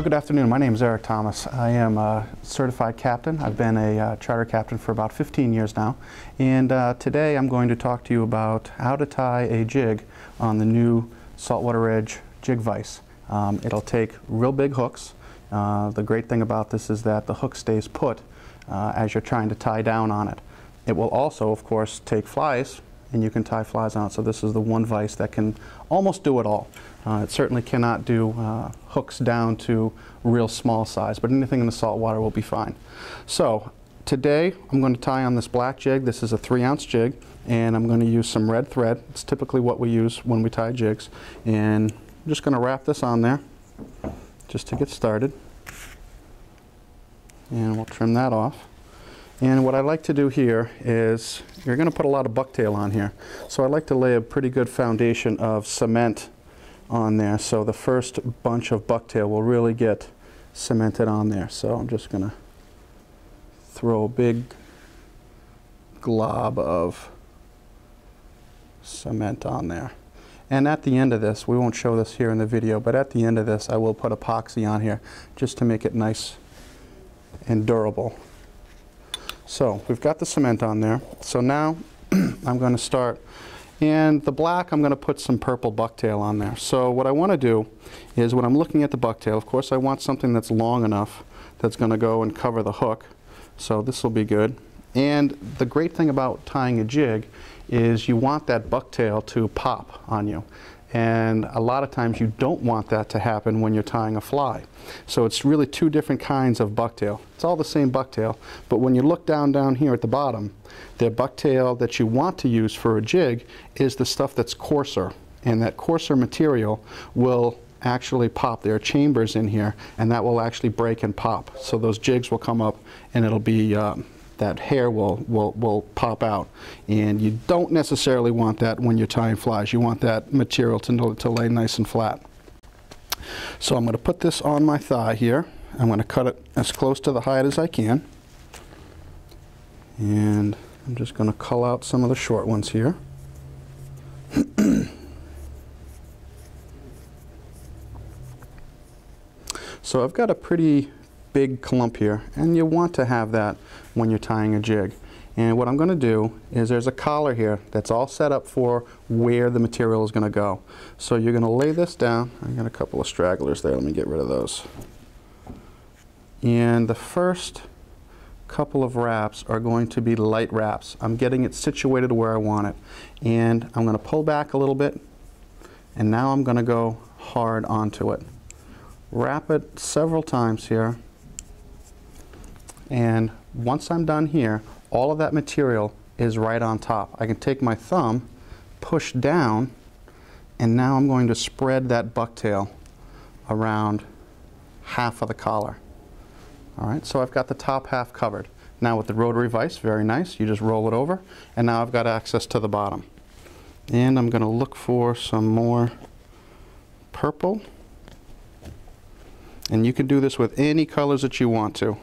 Good afternoon. My name is Eric Thomas. I am a certified captain. I've been a charter captain for about 15 years now. And today I'm going to talk to you about how to tie a jig on the new Saltwater Edge jig vise. It'll take real big hooks. The great thing about this is that the hook stays put as you're trying to tie down on it. It will also, of course, take flies, and you can tie flies on it. So this is the one vise that can almost do it all. It certainly cannot do hooks down to real small size, but anything in the salt water will be fine. So today I'm going to tie on this black jig. This is a 3-ounce jig, and I'm going to use some red thread. It's typically what we use when we tie jigs. And I'm just going to wrap this on there just to get started. And we'll trim that off. And what I like to do here is, you're going to put a lot of bucktail on here. So I like to lay a pretty good foundation of cement on there, so the first bunch of bucktail will really get cemented on there. So I'm just going to throw a big glob of cement on there. And at the end of this, we won't show this here in the video, but at the end of this I will put epoxy on here just to make it nice and durable. So we've got the cement on there. So now I'm going to start. And the black, I'm going to put some purple bucktail on there. So what I want to do is, when I'm looking at the bucktail, of course I want something that's long enough that's going to go and cover the hook. So this will be good. And the great thing about tying a jig is you want that bucktail to pop on you. And a lot of times you don't want that to happen when you're tying a fly. So it's really two different kinds of bucktail. It's all the same bucktail, but when you look down here at the bottom, the bucktail that you want to use for a jig is the stuff that's coarser. And that coarser material will actually pop. There are chambers in here, and that will actually break and pop. So those jigs will come up, and it'll be that hair will pop out, and you don't necessarily want that when you're tying flies. You want that material to lay nice and flat. So I'm going to put this on my thigh here. I'm going to cut it as close to the height as I can, and I'm just going to cull out some of the short ones here. So I've got a pretty big clump here, and you want to have that when you're tying a jig. And what I'm going to do is, there's a collar here that's all set up for where the material is going to go. So you're going to lay this down. I've got a couple of stragglers there. Let me get rid of those. And the first couple of wraps are going to be light wraps. I'm getting it situated where I want it. And I'm going to pull back a little bit, and now I'm going to go hard onto it. Wrap it several times here. And once I'm done here, all of that material is right on top. I can take my thumb, push down, and now I'm going to spread that bucktail around half of the collar. All right, so I've got the top half covered. Now with the rotary vise, very nice, you just roll it over, and now I've got access to the bottom. And I'm going to look for some more purple. And you can do this with any colors that you want to.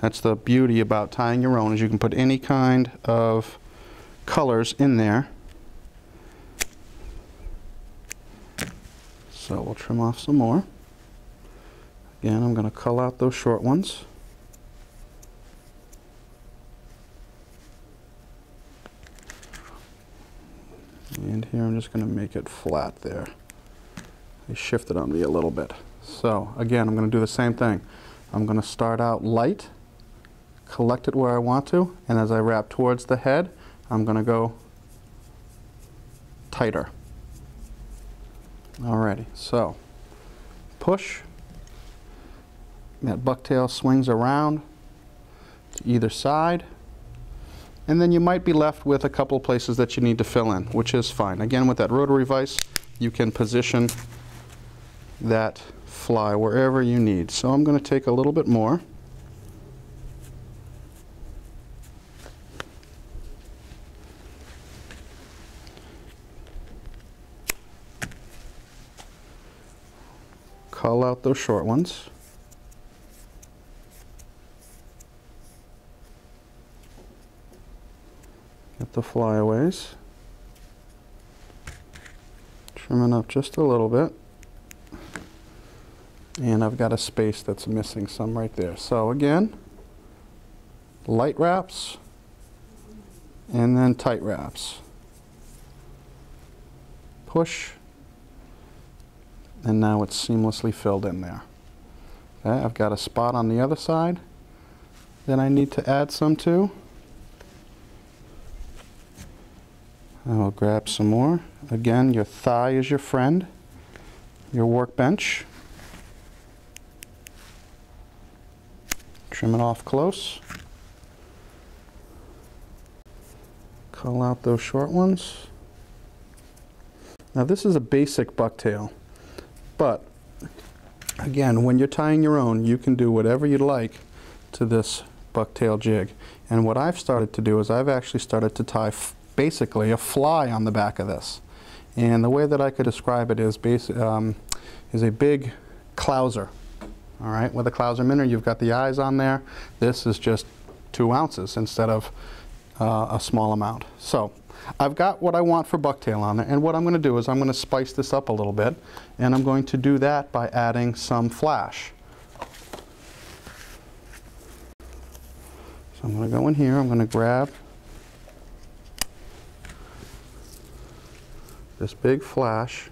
That's the beauty about tying your own, is you can put any kind of colors in there. So we'll trim off some more. Again, I'm going to cull out those short ones. And here I'm just going to make it flat there. They shifted on me a little bit. So again, I'm going to do the same thing. I'm going to start out light, collect it where I want to, and as I wrap towards the head, I'm going to go tighter. Alrighty, so push. That bucktail swings around to either side, and then you might be left with a couple of places that you need to fill in, which is fine. Again, with that rotary vise, you can position that fly wherever you need. So I'm going to take a little bit more. Cull out those short ones. Get the flyaways. Trimming up just a little bit. And I've got a space that's missing some right there. So again, light wraps and then tight wraps. Push, and now it's seamlessly filled in there. Okay, I've got a spot on the other side that I need to add some to. I'll grab some more. Again, your thigh is your friend, your workbench. Trim it off close. Cull out those short ones. Now this is a basic bucktail, but again, when you're tying your own, you can do whatever you'd like to this bucktail jig. And what I've started to do is I've actually started to tie basically a fly on the back of this. And the way that I could describe it is a big clouser. All right, with a clouser minnow, you've got the eyes on there. This is just 2 ounces instead of a small amount. So I've got what I want for bucktail on there, and what I'm going to do is I'm going to spice this up a little bit, and I'm going to do that by adding some flash. So I'm going to go in here, I'm going to grab this big flash,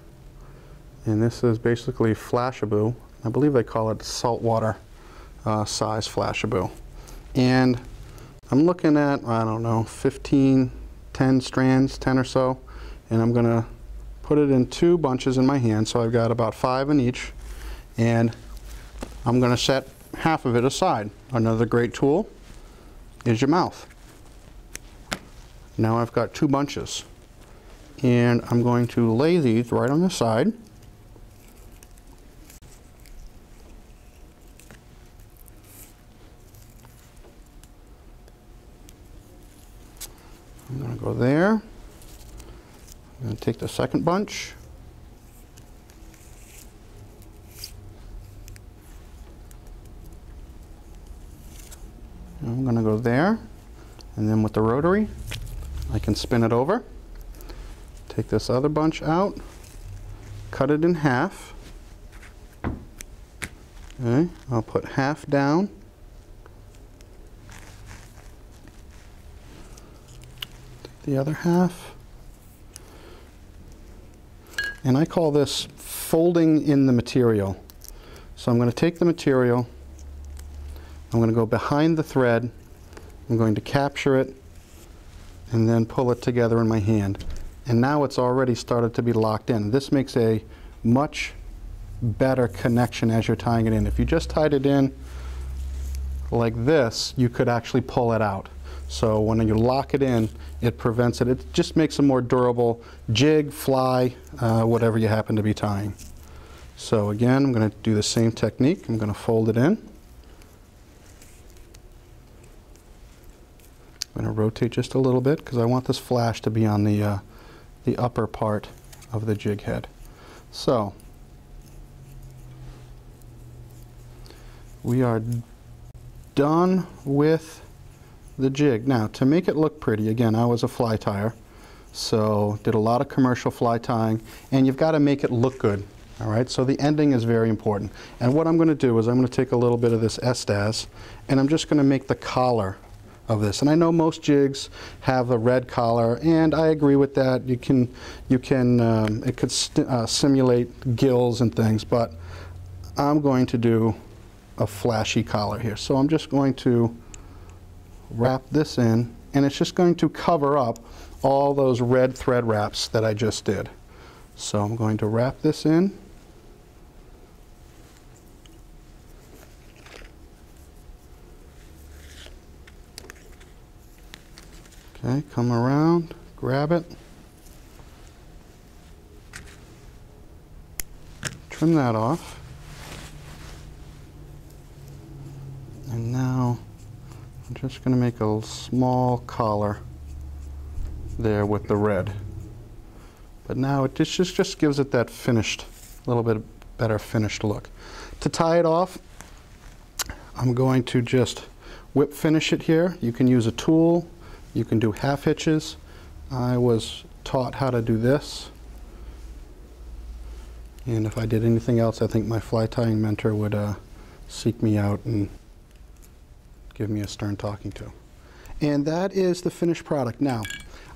and this is basically Flashabou. I believe they call it saltwater size Flashabou. And I'm looking at, I don't know, 10 strands, 10 or so, and I'm going to put it in 2 bunches in my hand, so I've got about 5 in each, and I'm going to set half of it aside. Another great tool is your mouth. Now I've got 2 bunches, and I'm going to lay these right on the side. I'm going to go there. I'm going to take the second bunch. I'm going to go there, and then with the rotary, I can spin it over. Take this other bunch out, cut it in half. Okay, I'll put half down. The other half, and I call this folding in the material. So I'm going to take the material, I'm going to go behind the thread, I'm going to capture it, and then pull it together in my hand. And now it's already started to be locked in. This makes a much better connection as you're tying it in. If you just tied it in like this, you could actually pull it out. So when you lock it in, it prevents it. It just makes a more durable jig, fly, whatever you happen to be tying. So again, I'm going to do the same technique. I'm going to fold it in. I'm going to rotate just a little bit because I want this flash to be on the upper part of the jig head. So we are done with the jig. Now, to make it look pretty, again, I was a fly tyer, so did a lot of commercial fly tying, and you've got to make it look good. All right, so the ending is very important. And what I'm going to do is I'm going to take a little bit of this Estaz, and I'm just going to make the collar of this. And I know most jigs have a red collar, and I agree with that. It could simulate gills and things, but I'm going to do a flashy collar here. So I'm just going to wrap this in, and it's just going to cover up all those red thread wraps that I just did. So I'm going to wrap this in. Okay, come around, grab it, trim that off, and now I'm just going to make a small collar there with the red. But now it just gives it that finished, a little bit better finished look. To tie it off, I'm going to just whip finish it here. You can use a tool, you can do half hitches. I was taught how to do this. And if I did anything else, I think my fly tying mentor would seek me out and give me a stern talking to. And that is the finished product. Now,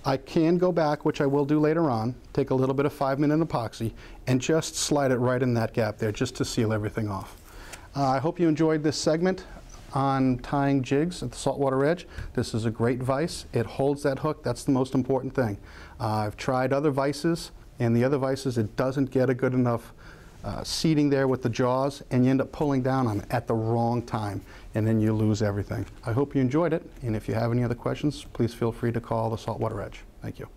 I can go back, which I will do later on, take a little bit of 5-minute epoxy, and just slide it right in that gap there, just to seal everything off. I hope you enjoyed this segment on tying jigs at the saltwater edge. This is a great vise. It holds that hook. That's the most important thing. I've tried other vices, and the other vices, it doesn't get a good enough seating there with the jaws, and you end up pulling down on it at the wrong time, and then you lose everything. I hope you enjoyed it, and if you have any other questions, please feel free to call the Saltwater Edge. Thank you.